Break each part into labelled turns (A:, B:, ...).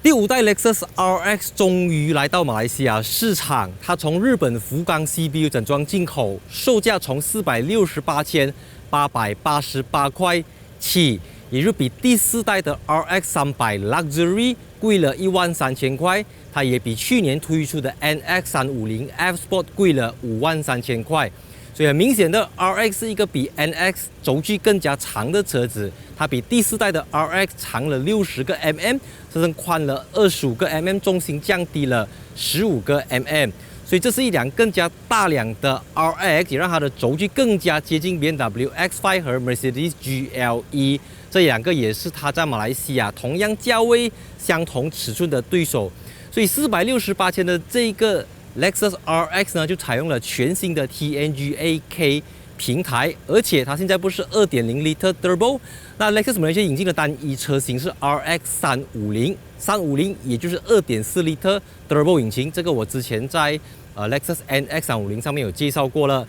A: 第五代 Lexus RX 终于来到马来西亚市场，它从日本福冈 CBU 整装进口，售价从468,888块起，也就比第四代的 RX 300 Luxury 贵了13000块，它也比去年推出的 NX 350 F Sport 贵了53000块。所以很明显的 ，RX 是一个比 NX 轴距更加长的车子，它比第四代的 RX 长了60个 mm， 车身宽了25个 mm， 重心降低了15个 mm， 所以这是一辆更加大辆的 RX， 也让它的轴距更加接近 BMW X5 和 Mercedes GLE， 这两个也是它在马来西亚同样价位、相同尺寸的对手，所以468千的这个Lexus RX 呢，就采用了全新的 TNGA-K 平台，而且它现在不是 2.0L Turbo， 那 Lexus Malaysia 引进的单一车型是 RX 350，也就是 2.4L Turbo 引擎，这个我之前在Lexus NX 350上面有介绍过了。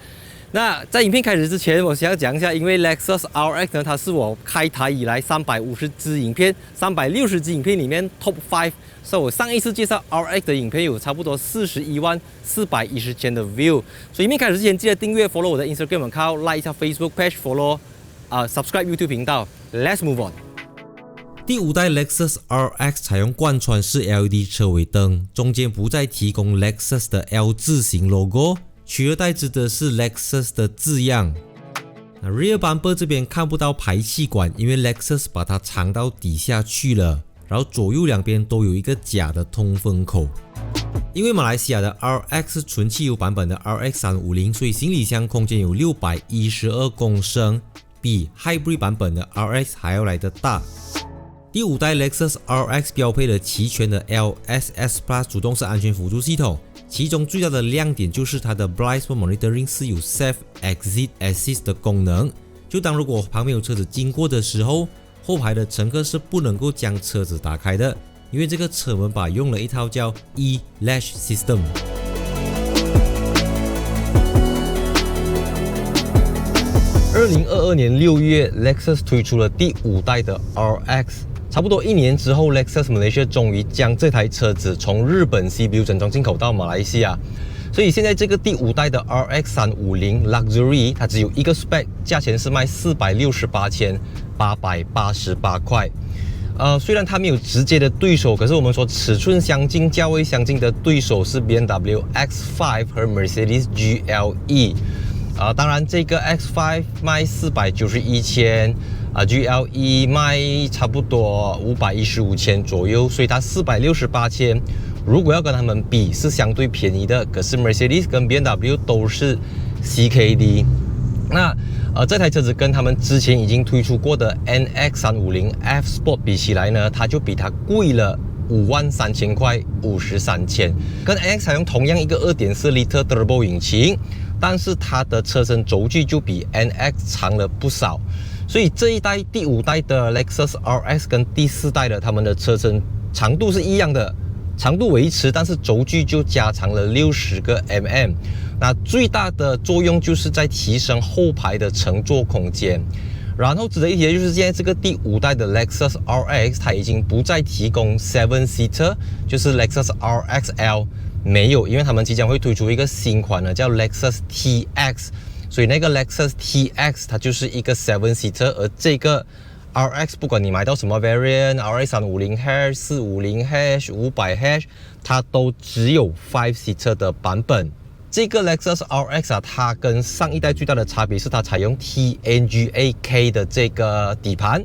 A: 那在影片开始之前，我想要讲一下，因为 Lexus RX 呢，它是我开台以来350支影片、360支影片里面 Top 5。所以我上一次介绍 RX 的影片有差不多41.410千的 view。所以影片开始之前，记得订阅 follow 我的 Instagram account，like 一下 Facebook page，follow subscribe YouTube 频道。Let's move on。第五代 Lexus RX 采用贯穿式 LED 车尾灯，中间不再提供 Lexus 的 L 字形 logo。取而代之的是 Lexus 的字样。那 Rear Bumper 这边看不到排气管，因为 Lexus 把它藏到底下去了。然后左右两边都有一个假的通风口。因为马来西亚的 RX 是纯汽油版本的 RX 350，所以行李箱空间有612公升，比 Hybrid 版本的 RX 还要来得大。第五代 Lexus RX 标配了齐全的 LSS Plus 主动式安全辅助系统。其中最大的亮点就是它的 Blind Spot Monitoring 是有 Safe Exit Assist 的功能，就当如果旁边有车子经过的时候，后排的乘客是不能够将车子打开的，因为这个车门把用了一套叫 E-Latch System。2022年6月 ，Lexus 推出了第五代的 RX。差不多1年之后 ，Lexus Malaysia 终于将这台车子从日本 CBU 整装进口到马来西亚。所以现在这个第五代的 RX 350 Luxury， 它只有一个 spec， 价钱是卖468,888块。虽然它没有直接的对手，可是我们说尺寸相近、价位相近的对手是 BMW X5 和 Mercedes GLE。当然这个 X5 卖491千。GLE 卖差不多515千左右，所以它468千，如果要跟他们比是相对便宜的。可是 Mercedes 跟 BMW 都是 CKD。那这台车子跟他们之前已经推出过的 NX 350 F Sport 比起来呢，它就比它贵了53000块，53千。跟 NX 采用同样一个 2.4L Turbo 引擎，但是它的车身轴距就比 NX 长了不少。所以这一代第五代的 Lexus RX 跟第四代的他们的车身长度是一样的，长度维持，但是轴距就加长了60个 mm。那最大的作用就是在提升后排的乘坐空间。然后值得一提的就是现在这个第五代的 Lexus RX 它已经不再提供 7-seater， 就是 Lexus RXL 没有，因为他们即将会推出一个新款的叫 Lexus TX。所以那个 Lexus TX 它就是一个 7-seater， 而这个 RX 不管你买到什么 variant，RX 350 450 500 它都只有 5-seater 的版本。这个 Lexus RX 它跟上一代最大的差别是它采用 TNGA-K 的这个底盘。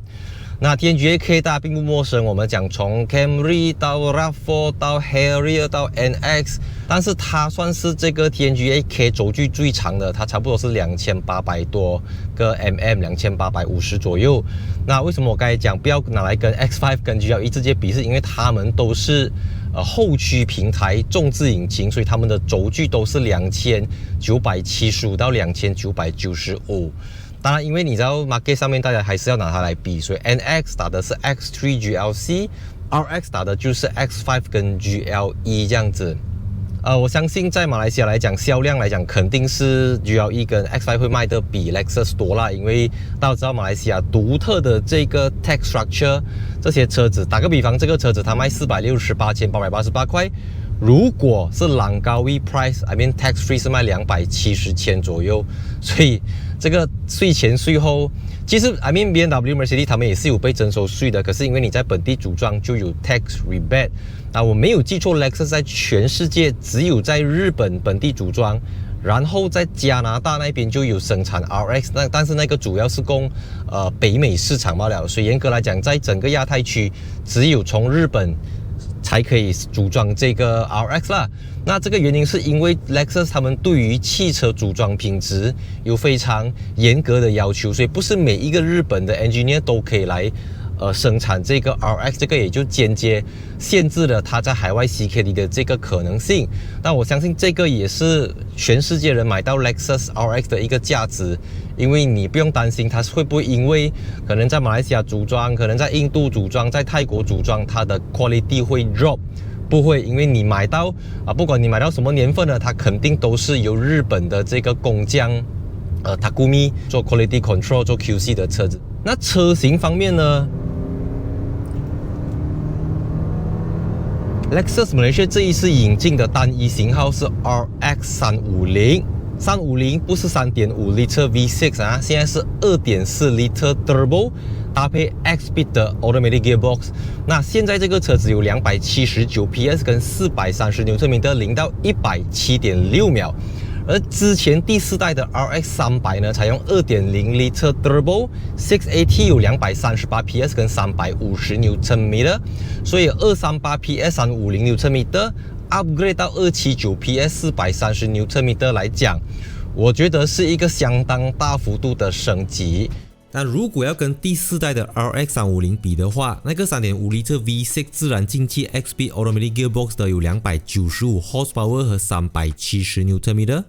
A: 那 TNGA-K 大家并不陌生，我们讲从 Camry 到 RAV4 到 Harrier 到 NX， 但是它算是这个 TNGA-K 轴距最长的，它差不多是2800多个 mm，2850左右。那为什么我刚才讲不要拿来跟 X5 跟 GLE 直接比，是因为它们都是后驱平台重置引擎，所以它们的轴距都是2975到2995。当然，因为你知道 market 上面大家还是要拿它来比，所以 NX 打的是 X3 GLC，RX 打的就是 X5 跟 GLE 这样子。我相信在马来西亚来讲，销量来讲，肯定是 GLE 跟 X5 会卖得比 Lexus 多啦，因为大家知道马来西亚独特的这个 tax structure， 这些车子，打个比方，这个车子它卖468,888块，如果是朗高 V price，I mean tax free 是卖270,000左右，所以这个税前税后，其实 I mean BMW、Mercedes 他们也是有被征收税的，可是因为你在本地组装就有 tax rebate。我没有记错 ，Lexus 在全世界只有在日本本地组装，然后在加拿大那边就有生产 RX， 但是那个主要是供北美市场罢了，所以严格来讲，在整个亚太区只有从日本才可以组装这个 RX 啦。那这个原因是因为 Lexus 他们对于汽车组装品质有非常严格的要求，所以不是每一个日本的 engineer 都可以来生产这个 RX， 这个也就间接限制了它在海外 CKD 的这个可能性。那我相信这个也是全世界人买到 Lexus RX 的一个价值，因为你不用担心它会不会因为可能在马来西亚组装，可能在印度组装，在泰国组装，它的 quality 会 drop。不会，因为你买到不管你买到什么年份的，它肯定都是由日本的这个工匠Takumi 做 quality control 做 QC 的车子。那车型方面呢，Lexus Malaysia 这一次引进的单一型号是 RX 350，350不是 3.5 liter V6 啊，现在是 2.4 liter turbo。搭配 X-Speed 的 Automatic Gearbox， 那现在这个车子有279 PS 跟430牛车米的0到 100 7.6秒，而之前第4代的 RX 300呢，采用 2.0 liter Turbo 6AT 有238 PS 跟350牛车米的，所以238 PS 350牛车米的 upgrade 到279 PS 430牛车米的来讲，我觉得是一个相当大幅度的升级。那如果要跟第4代的 RX 350比的话，那个 3.5 liter V6 自然进气 X-Speed Automatic Gearbox 的有295 horsepower 和370 Nm 的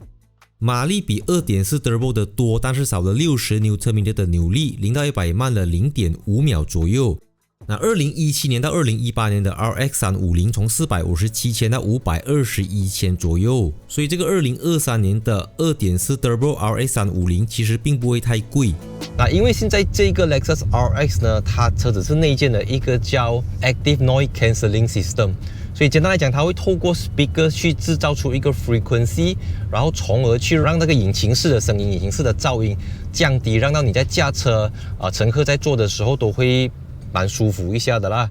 A: 马力，比 2.4 Turbo 的多，但是少了60 Nm 的扭力，0到100慢了 0.5 秒左右。那2017年到2018年的 RX 350从457,000到521,000左右，所以这个2023年的 2.4 Turbo RX 350其实并不会太贵。那因为现在这个 Lexus RX 呢，它车子是内建的一个叫 Active Noise Cancelling System， 所以简单来讲，它会透过 speaker 去制造出一个 frequency， 然后从而去让那个引擎室的声音、引擎室的噪音降低，让到你在驾车乘客在坐的时候都会蛮舒服一下的啦。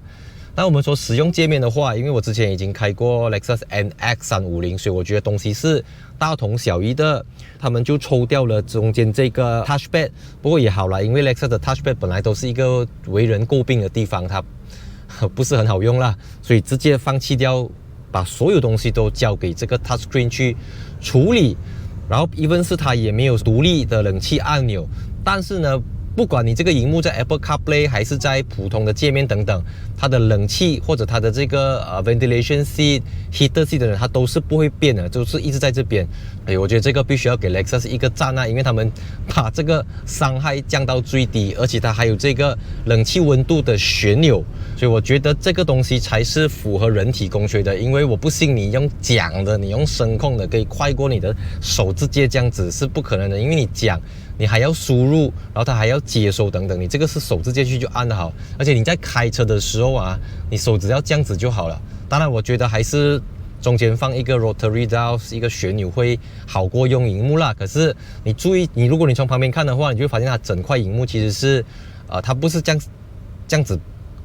A: 那我们说使用界面的话，因为我之前已经开过 Lexus NX 350，所以我觉得东西是大同小异的。他们就抽掉了中间这个 Touchpad， 不过也好啦，因为 Lexus 的 Touchpad 本来都是一个为人诟病的地方，它不是很好用啦，所以直接放弃掉，把所有东西都交给这个 Touchscreen 去处理。然后 even 是它也没有独立的冷气按钮，但是呢，不管你这个荧幕在 Apple CarPlay 还是在普通的界面等等，它的冷气或者它的这个ventilation seat、heater seat 的人，它都是不会变的，就是一直在这边。我觉得这个必须要给 Lexus 一个赞啊，因为他们把这个伤害降到最低，而且它还有这个冷气温度的旋钮，所以我觉得这个东西才是符合人体工学的。因为我不信你用讲的、你用声控的可以快过你的手直接这样子是不可能的，因为你讲你还要输入，然后它还要接收等等，你这个是手直接去就按得好，而且你在开车的时候啊，你手只要这样子就好了。当然，我觉得还是中间放一个 rotary dial 一个旋钮会好过用荧幕啦。可是你注意，如果你从旁边看的话，你就会发现它整块荧幕其实是它不是这样子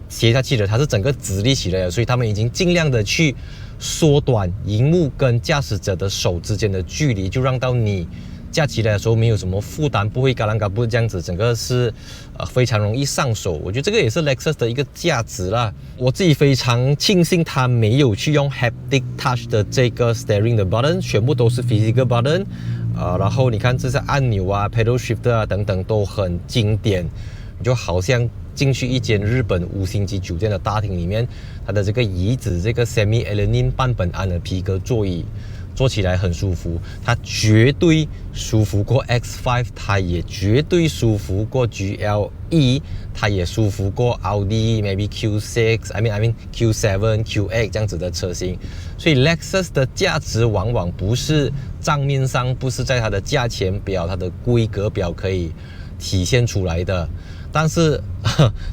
A: 斜下去的，它是整个直立起来的，所以他们已经尽量的去缩短荧幕跟驾驶者的手之间的距离，就让到你架起来的时候没有什么负担，不会嘎啷嘎不这样子，整个是非常容易上手。我觉得这个也是 Lexus 的一个价值啦。我自己非常庆幸它没有去用 haptic touch 的这个 steering 的 button， 全部都是 physical button。然后你看这些按钮啊、pedal shifter 啊等等都很经典，你就好像进去一间日本5星级酒店的大厅里面，它的这个椅子这个 semi aluminum半苯胺的皮革座椅。坐起来很舒服，它绝对舒服过 X5， 它也绝对舒服过 GLE， 它也舒服过 Audi maybe Q6 I mean Q7 Q8 这样子的车型。所以 Lexus 的价值往往不是账面上，不是在它的价钱表、它的规格表可以体现出来的。但是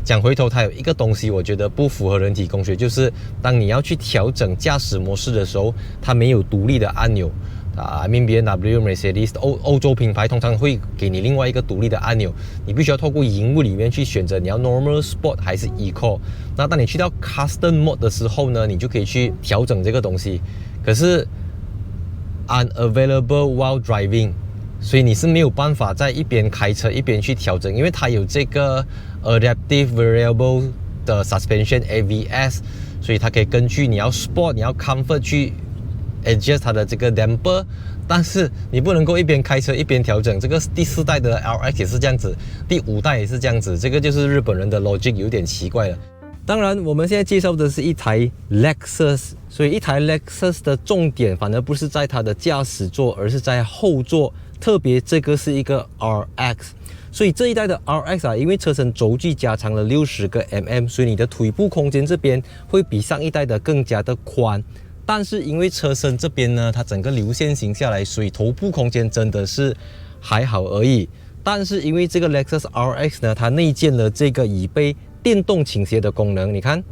A: 讲回头，它有一个东西我觉得不符合人体工学，就是当你要去调整驾驶模式的时候，它没有独立的按钮。I mean BMW、Mercedes 欧洲品牌通常会给你另外一个独立的按钮，你必须要透过荧幕里面去选择你要 Normal、Sport 还是 Eco。那当你去到 Custom Mode 的时候呢，你就可以去调整这个东西。可是 unavailable while driving。所以你是没有办法在一边开车一边去调整，因为它有这个 Adaptive Variable 的 Suspension AVS， 所以它可以根据你要 Sport、你要 Comfort 去 adjust 它的这个 damper， 但是你不能够一边开车一边调整。这个第4代的 RX 也是这样子，第5代也是这样子，这个就是日本人的 logic 有点奇怪了。当然，我们现在介绍的是一台 Lexus， 所以一台 Lexus 的重点反而不是在它的驾驶座，而是在后座。特别这个是一个 RX， 所以这一代的 RX 啊，因为车身轴距加长了60个 mm， 所以你的腿部空间这边会比上一代的更加的宽。但是因为车身这边呢，它整个流线型下来，所以头部空间真的是还好而已。但是因为这个 Lexus RX 呢，它内建了这个椅背电动倾斜的功能，你看。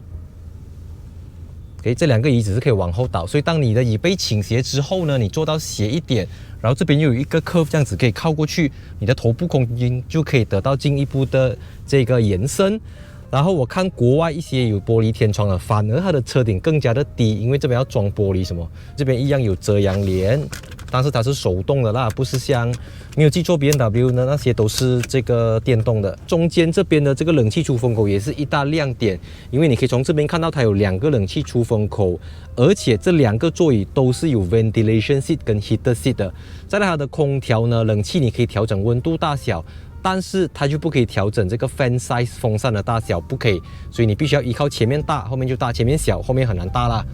A: 这2个椅子是可以往后倒，所以当你的椅背倾斜之后呢，你坐到斜一点，然后这边又有一个 curve 这样子可以靠过去，你的头部空间就可以得到进一步的这个延伸。然后我看国外一些有玻璃天窗的，反而它的车顶更加的低，因为这边要装玻璃什么，这边一样有遮阳帘，但是它是手动的啦，不是像没有记错 BMW 呢那些都是这个电动的。中间这边的这个冷气出风口也是一大亮点，因为你可以从这边看到它有2个冷气出风口，而且这2个座椅都是有 ventilation seat 跟 heater seat 的。再来它的空调呢，冷气你可以调整温度大小。但是它就不可以调整这个 fan size 风扇的大小，不可以，所以你必须要依靠前面大，后面就大，前面小，后面很难大啦。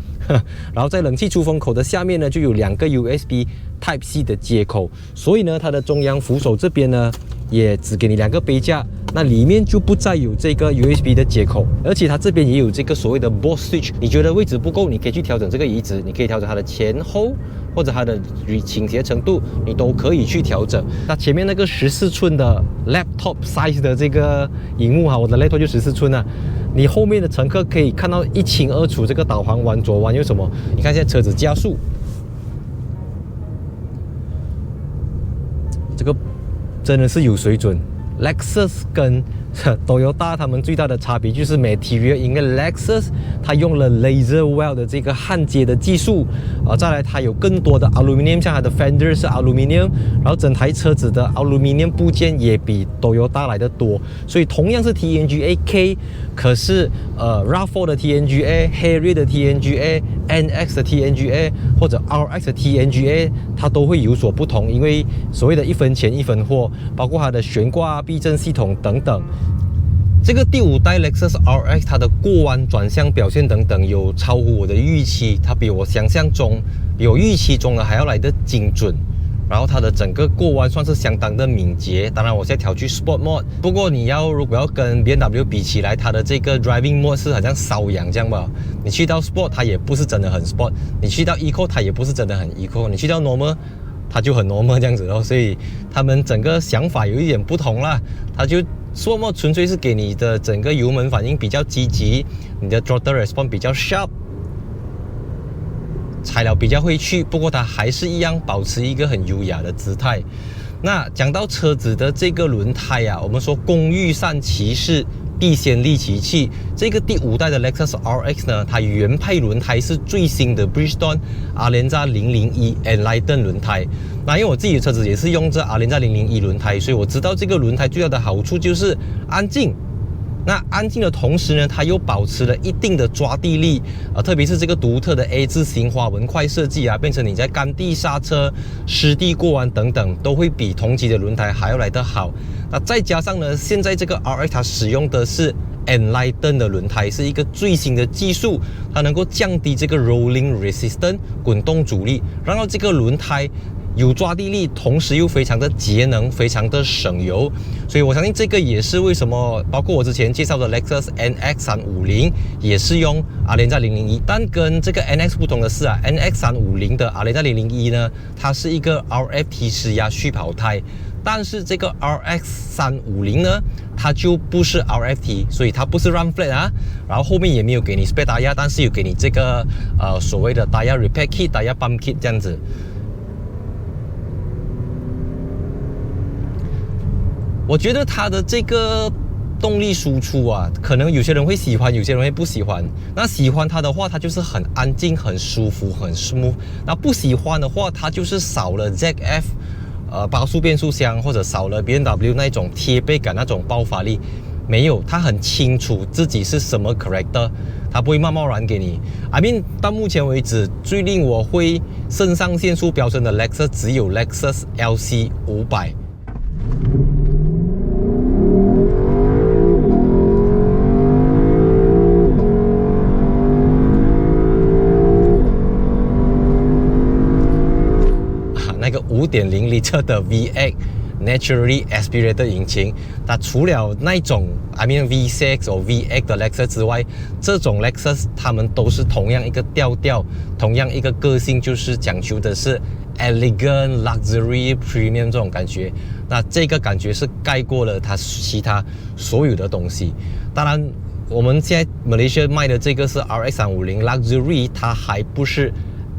A: 然后在冷气出风口的下面呢，就有2个 USB Type-C 的接口，所以呢，它的中央扶手这边呢，也只给你2个杯架，那里面就不再有这个 USB 的接口，而且它这边也有这个所谓的 Bose Switch， 你觉得位置不够，你可以去调整这个椅子，你可以调整它的前后。或者它的倾斜程度，你都可以去调整。那前面那个14寸的 laptop size 的这个荧幕哈，我的 laptop 就14寸啊，你后面的乘客可以看到一清二楚这个导航往左弯右什么。你看现在车子加速，这个真的是有水准。Lexus 跟Toyota 他们最大的差别就是 material， 因为 Lexus 它用了 laser weld 的这个焊接的技术，再来它有更多的 aluminium， 像它的 fender 是 aluminium， 然后整台车子的 aluminium 部件也比 Toyota 来的多，所以同样是 TNGA-K， 可是RAV4 的 TNGA、Harrier 的 TNGA、NX 的 TNGA 或者 RX 的 TNGA， 它都会有所不同，因为所谓的1分钱1分货，包括它的悬挂、避震系统等等。这个第5代 Lexus RX 它的过弯、转向表现等等有超乎我的预期，它比我想象中、比我预期中的还要来得精准。然后它的整个过弯算是相当的敏捷，当然我现在调去 Sport Mode， 不过你如果要跟 BMW 比起来，它的这个 Driving Mode 是好像瘙痒这样吧。你去到 Sport 它也不是真的很 Sport， 你去到 Eco 它也不是真的很 Eco， 你去到 Normal 它就很 Normal 这样子咯，所以他们整个想法有一点不同啦。它就Sport Mode 纯粹是给你的整个油门反应比较积极，你的 Throttle Response 比较 sharp， 材料比较会去，不过它还是一样保持一个很优雅的姿态。那讲到车子的这个轮胎啊，我们说工欲善其事，必先利其器。这个第5代的 Lexus RX 呢，它原配轮胎是最新的 Bridgestone Alenza 001 Enlighten 轮胎。那因为我自己的车子也是用这 Alenza 001轮胎，所以我知道这个轮胎最大的好处就是安静。那安静的同时呢，它又保持了一定的抓地力，特别是这个独特的 A 字形花纹块设计啊，变成你在干地刹车、湿地过弯等等，都会比同级的轮胎还要来得好。那再加上呢，现在这个 RX 它使用的是 Enlighten 的轮胎，是一个最新的技术，它能够降低这个 Rolling Resistance 滚动阻力，让到这个轮胎有抓地力，同时又非常的节能，非常的省油，所以我相信这个也是为什么，包括我之前介绍的 Lexus NX 350也是用阿联在001，但跟这个 NX 不同的是啊 ，NX 350的阿联在001呢，它是一个 RFT 施压续跑胎，但是这个 RX 350呢，它就不是 RFT， 所以它不是 Run Flat 啊，然后后面也没有给你 Spare Tire， 但是有给你这个所谓的 Tire Repair Kit、Tire Pump Kit 这样子。我觉得它的这个动力输出啊，可能有些人会喜欢，有些人会不喜欢。那喜欢它的话，它就是很安静、很舒服、很 smooth。那不喜欢的话，它就是少了 ZF 8速变速箱，或者少了 BMW 那种贴背感、那种爆发力。没有，它很清楚自己是什么 character， 它不会贸贸然给你。I mean， 到目前为止，最令我会肾上腺素飙升的 Lexus 只有 Lexus LC 500。那个5.0 L 的 V8 Naturally Aspirated 引擎，它除了那种 V6 或 V8 的 Lexus 之外，这种 Lexus 它们都是同样一个调调，同样一个个性，就是讲求的是 elegant luxury premium 这种感觉。那这个感觉是盖过了它其他所有的东西。当然，我们现在 Malaysia 卖的这个是 RX 350 Luxury， 它还不是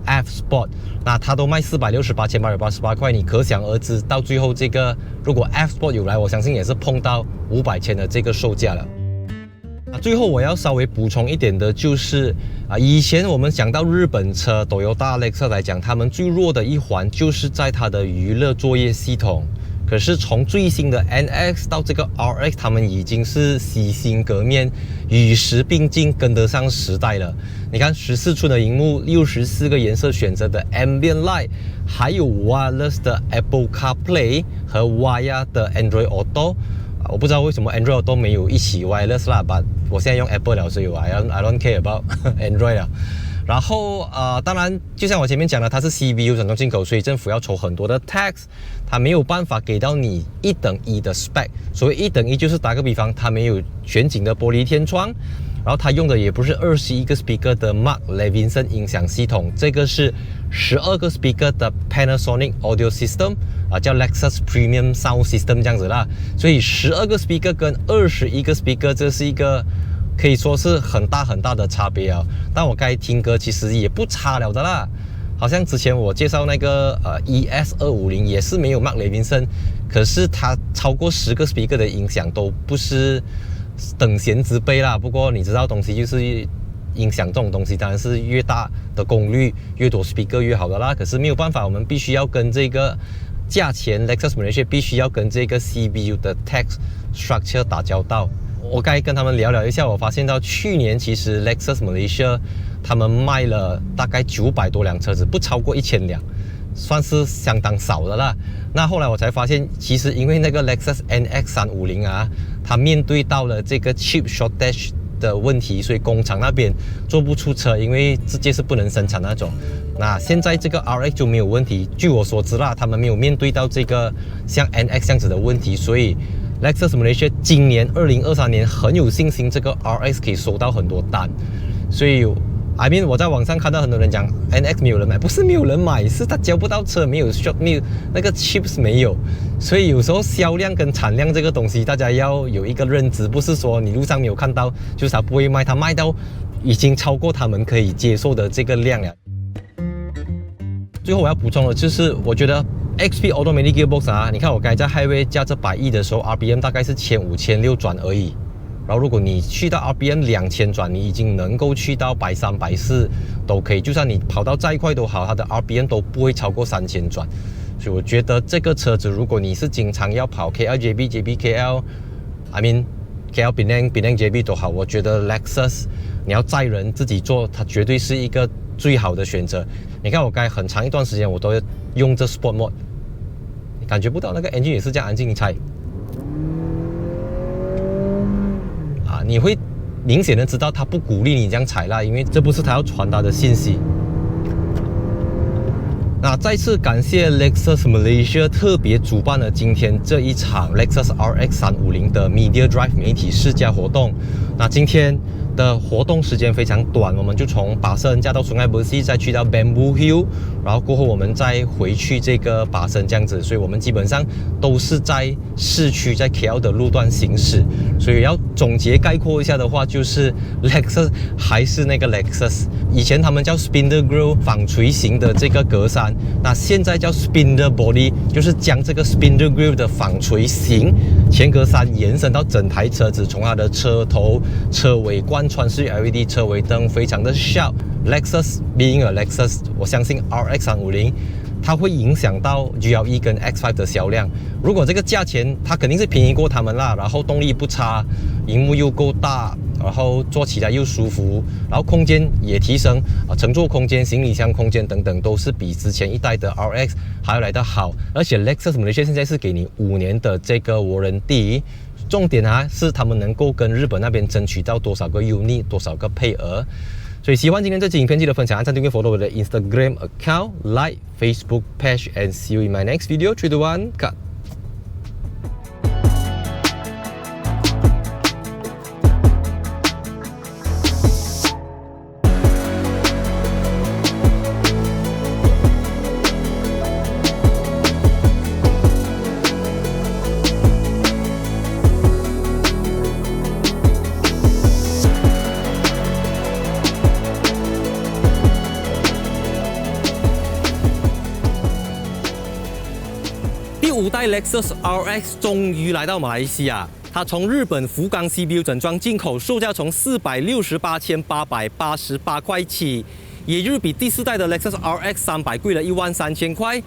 A: F Sport， 那它都卖468,888块，你可想而知，到最后这个如果 F Sport 有来，我相信也是碰到500千的这个售价了。最后我要稍微补充一点的就是以前我们讲到日本车 Toyota、Lexus 来讲，他们最弱的一环就是在它的娱乐作业系统。可是从最新的 NX 到这个 RX， 他们已经是洗心革面，与时并进，跟得上时代了。你看14寸的荧幕，64个颜色选择的 Ambient Light， 还有 Wireless 的 Apple CarPlay 和 Wire 的 Android Auto。我不知道为什么 Android Auto 没有一起 Wireless 啦，但我现在用 Apple 了，所以I don't care about Android 了。然后当然，就像我前面讲的，它是 CBU 转动进口，所以政府要抽很多的 tax， 它没有办法给到你1等1的 spec。所谓1等1，就是打个比方，它没有全景的玻璃天窗，然后它用的也不是21个 speaker 的 Mark Levinson 音响系统，这个是12个 speaker 的 Panasonic Audio System， 叫 Lexus Premium Sound System 这样子啦。所以12个 speaker 跟21个 speaker， 这是一个可以说是很大很大的差别啊！但我刚才听歌其实也不差了的啦，好像之前我介绍那个ES250也是没有 Mark Levinson， 可是它超过10个 speaker 的音响都不是等闲之辈啦。不过你知道东西就是音响这种东西，当然是越大的功率越多 speaker 越好的啦。可是没有办法，我们必须要跟这个价钱 Lexus Malaysia 必须要跟这个 CBU 的 tax structure 打交道。我刚才跟他们聊一下，我发现到去年其实 Lexus Malaysia 他们卖了大概900多辆车子，不超过1000辆，算是相当少的啦。那后来我才发现，其实因为那个 Lexus NX 350啊，它面对到了这个 chip shortage 的问题，所以工厂那边做不出车，因为直接是不能生产那种。那现在这个 RX 就没有问题，据我所知啦，他们没有面对到这个像 NX 这样子的问题，所以Lexus Malaysia 今年2023年很有信心，这个 RX 可以收到很多单。所以我在网上看到很多人讲 NX 没有人买，不是没有人买，是他交不到车，没有 shop， 没有那个 chips 没有。所以有时候销量跟产量这个东西，大家要有一个认知，不是说你路上没有看到，就是他不会卖，他卖到已经超过他们可以接受的这个量了。最后我要补充的就是，我觉得XP Automatic Gearbox 啊，你看我刚才在 Highway 驾着110的时候 ，RPM 大概是1500、1600转而已。然后如果你去到 RPM 2000转，你已经能够去到130、140都可以。就算你跑到再快都好，它的 RPM 都不会超过3000转。所以我觉得这个车子，如果你是经常要跑 KL JB、JB KL， KL Penang JB 都好，我觉得 Lexus 你要载人自己坐，它绝对是一个最好的选择。你看我刚才很长一段时间我都用这 Sport Mode， 你感觉不到那个 engine 也是这样安静，你踩啊，你会明显的知道它不鼓励你这样踩啦，因为这不是它要传达的信息。那再次感谢 Lexus Malaysia 特别主办了今天这一场 Lexus RX 350的 Media Drive 媒体试驾活动。那今天的活动时间非常短，我们就从巴生驾到Sungai Besi，再去到 Bamboo Hill， 然后过后我们再回去这个巴生这样子，所以我们基本上都是在市区，在 KL 的路段行驶。所以要总结概括一下的话，就是 Lexus 还是那个 Lexus， 以前他们叫 Spindle Grille 纺锤型的这个格栅，那现在叫 Spindle Body， 就是将这个 Spindle Grille 的纺锤型前格栅延伸到整台车子，从它的车头、车尾贯穿式 LED 车尾灯，非常的 sharp。Lexus being a Lexus， 我相信 RX 350它会影响到 GLE 跟 X5 的销量。如果这个价钱它肯定是便宜过他们啦，然后动力不差，荧幕又够大，然后坐起来又舒服，然后空间也提升乘坐空间、行李箱空间等等都是比之前一代的 RX 还要来得好。而且 Lexus Malaysia 现在是给你5年的这个 warranty。重点是他们能够跟日本那边争取到多少个 unit， 多少个配额。所以喜欢今天这期影片，记得分享、按赞、订阅、follow 我的 Instagram account、like Facebook page，and see you in my next video. 3, 2, 1, cut.第5代 Lexus RX 终于来到马来西亚，它从日本福冈 CBU 整装进口，售价从468,888块起，也就是比第4代的 Lexus RX 300贵了13000块。